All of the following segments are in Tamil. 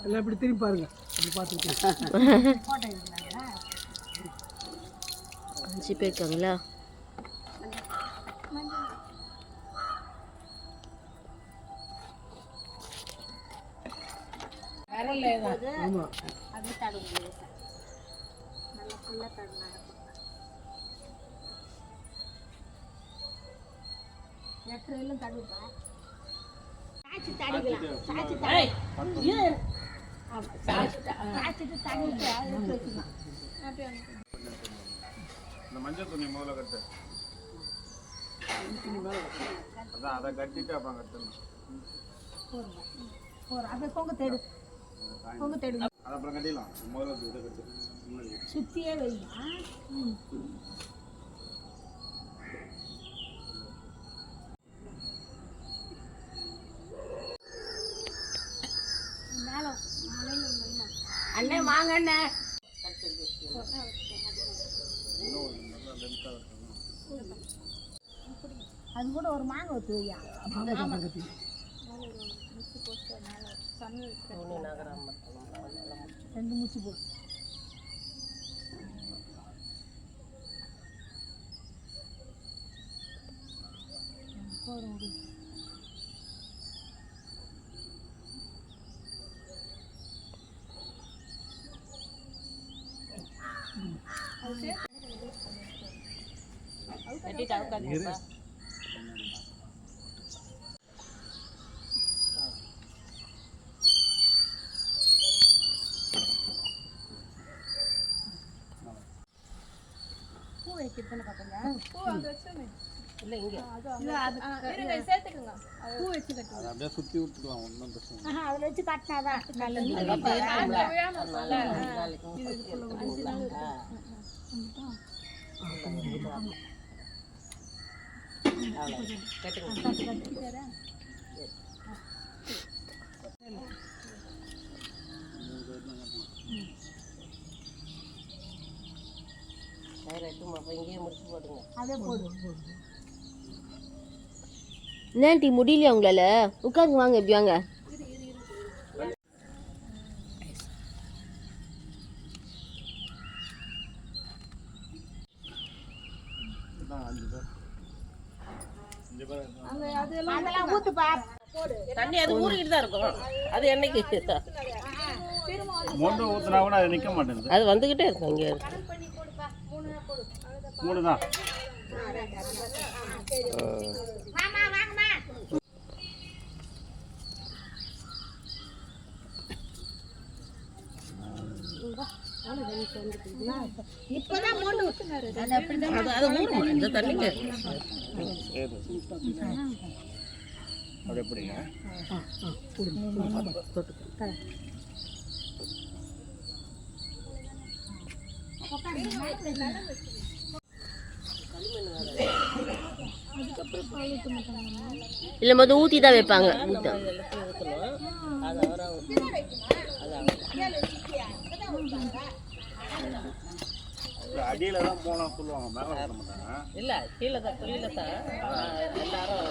எல்லாம் இப்படி திரும்பி பாருங்க. அப்படி பார்த்துக்கிட்டு அஞ்சு பேர் இருக்காங்களா? மஞ்சள் துணி முதல்ல கட்டு. அதான் அதை கட்டிட்டு அப்புறம் கட்டணும். அதை அப்புறம் கட்டிடலாம். முதல்ல இதை கட்டு. சுத்தியே வைமா. அண்ணே வாங்க அண்ணே. அது கூட ஒரு மாங்காய் ஊற்று வையா. ரெண்டு மூச்சு போடு. பூ வைக்கிறதுன்னு பார்த்தீங்க. பூ அது வச்சோமே இல்லை இங்கே சேர்த்துக்குங்க. பூ வச்சு கட்டுங்க. அப்படியே சுற்றி விட்டுக்கலாம். ஒன்றும் பிரச்சனை. அதில் வச்சு கட்டினாதான் நல்லது. என்னடி முடியலையா உங்களால? உட்காருங்க, வாங்க இப்படி வாங்க. தண்ணி அது ஊறிக்கிட்டு தான் இருக்கும். அது என்னைக்கு மொண்டு ஊற்றினா கூட அது நிற்க மாட்டேங்குது. அது வந்துக்கிட்டே இருக்கும். இங்கே மூணு தான். அது எப்படிங்க? இல்லை மொத்தம் ஊற்றி தான் வைப்பாங்க. அடியில தான் போலாம் சொல்லுவாங்க. மேலே வர மாட்டாங்க. இல்லை கீழே தான் தொழில தான் எல்லாரும்.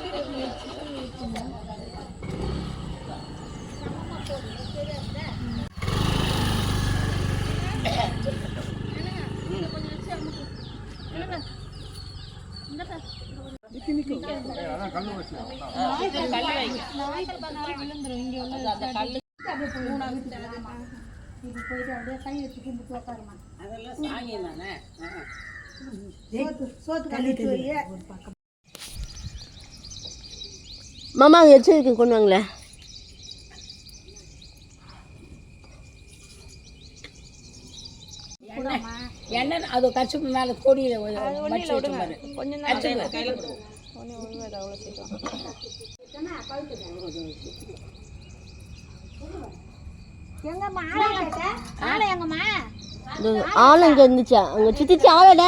மாமா அங்கே எச்சரிக்கை கொண்டு வாங்களே. எண்ணெய் அது கச்சுக்கு மேலே கொடியில் கொஞ்சம் ஆள் அங்கே இருந்துச்சா? அங்கே சுத்திச்சு ஆளோட.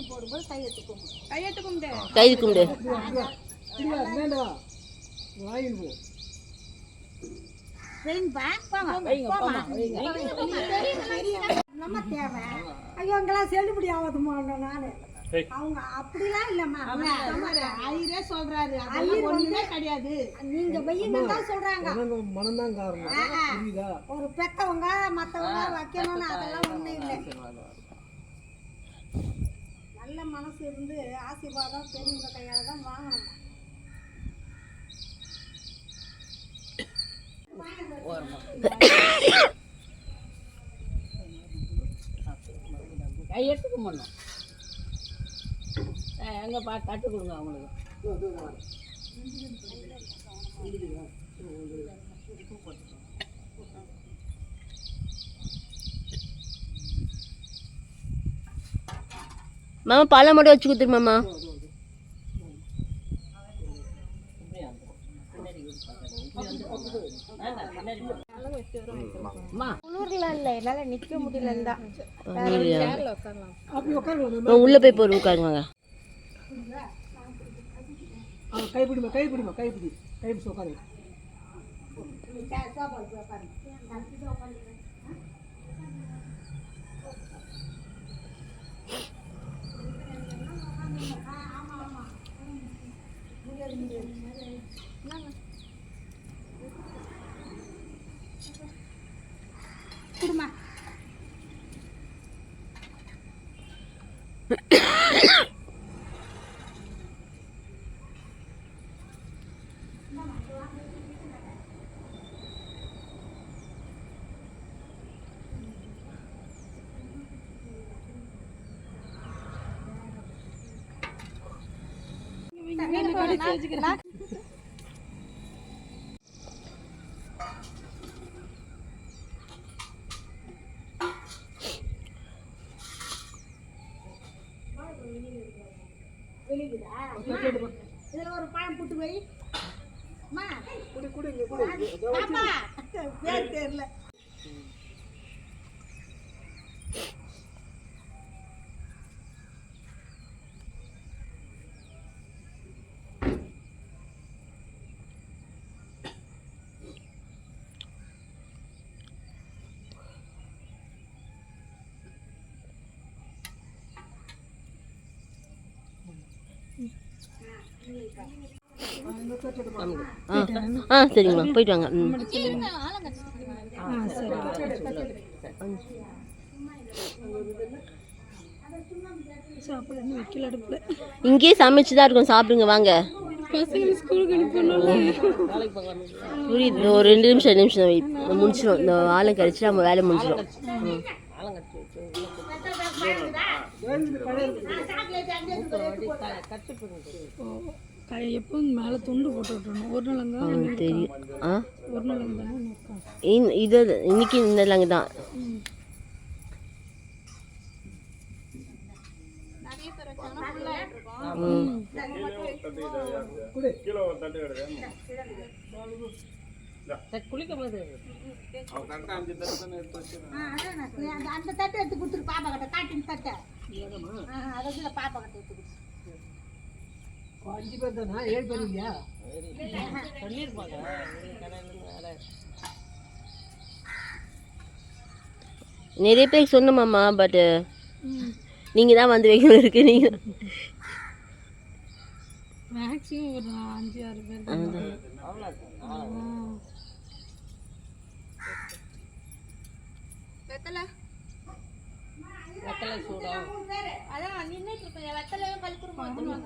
போடும்போது கையை தூக்கும். கை கும்பிடு. வாங்கிட்டு போ. நம்ம தேவை ஐயோ அங்கெல்லாம் செல்லுபடி ஆகாதுமா நானு அவங்க அப்படிலாம் இல்லம்மா ஐயரே சொல்றாரு ஐயர் ஒண்ணுமே கிடையாது நீங்க வையுங்க தான் சொல்றாங்க மனம்தான் காரணம். புரியுதா? ஒரு பெத்தவங்க மத்தவங்க வைக்கணும்னு அதெல்லாம் ஒண்ணும் இல்லை. நல்ல மனசு இருந்து ஆசீர்வாதம் பெரியவங்க கையால தான் வாங்கணும். கையெடுத்துக்க மாட்டோம். எங்கே தட்டு கொடுங்க அவங்களுக்கு. மாமா பழம் மட்டும் வச்சு கொடுத்துரு மாமா. குளிர்ல இல்ல என்னால நிக்க முடியல. உள்ள போய் போற உட்காருங்க. கைப்பிடிமா கைப்பிடிமா கைப்பிடி கைப்பிடி உட்காரு. குடுமா இதுல ஒரு பழம் புட்டு போய் தெரியல. சரிங்கம்மா போயிட்டு வாங்க. இங்கேயே சமைச்சு தான் இருக்கும், சாப்பிடுங்க வாங்க. புரியுது. ஒரு 2 நிமிஷம் முடிச்சிடும். இந்த ஆளை கழிச்சு நம்ம வேலை முடிச்சிடும். எப்பவும் மேலே துண்டு போட்டு விட்டுறணும். ஒரு நிலங்க தெரியும். ஒரு நிலங்க இது இன்னைக்கு இந்த நிலங்க தான். குளிக்கும் போது அந்த தட்டை எடுத்து கொடுத்துரு பாப்பா கிட்ட. காட்டின் தட்டை அதை பாப்பா கிட்ட எடுத்து கொடுத்து. 5 பேர் தானா? 7 பேர் இல்லையா? சொல்லியிருப்பாங்க. நிறைய பேருக்கு சொன்னோமாம்மா, பட் நீங்கள் தான் வந்து வைக்கணும் இருக்கு. நீங்கள் மேக்ஸிமம் ஒரு 5-6 பேர். வெத்தலை சூடம் அதான் நின்றுட்டு இருப்பேன். வெத்தலையும் பல்குருமா இருக்கட்டும்.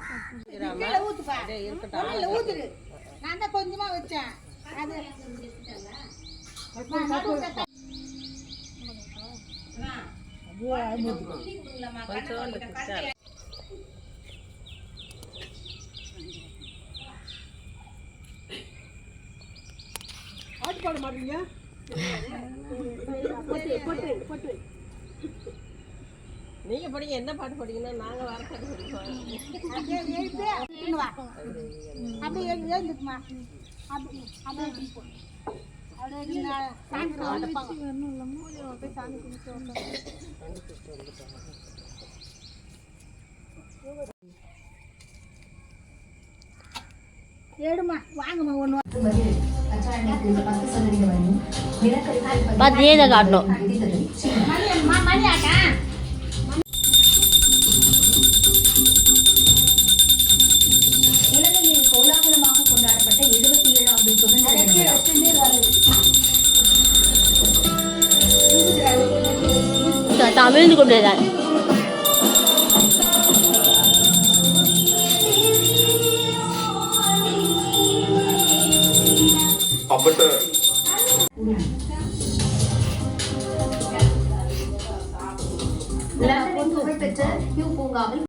நான் தான் கொஞ்சமா வச்சேன். அது பாட்டு பாட மாட்டீங்க? நீங்க படிங்க. என்ன பாட்டு படிங்கன்னா நாங்க வேற பாட்டு படிப்போம். அப்படியே எழுந்துக்குமா. அப்படியே எடுமா வாங்கம்மா ஒன்று பார்த்து இதை காட்டணும். மணியாக்கா இலங்கையில் கோலாகலமாக கொண்டாடப்பட்ட 77வது சுதந்திர தினம். தமிழ்னு கொண்டு லண்டனின் புகழ்பெற்ற ஹியூ பூங்காவில்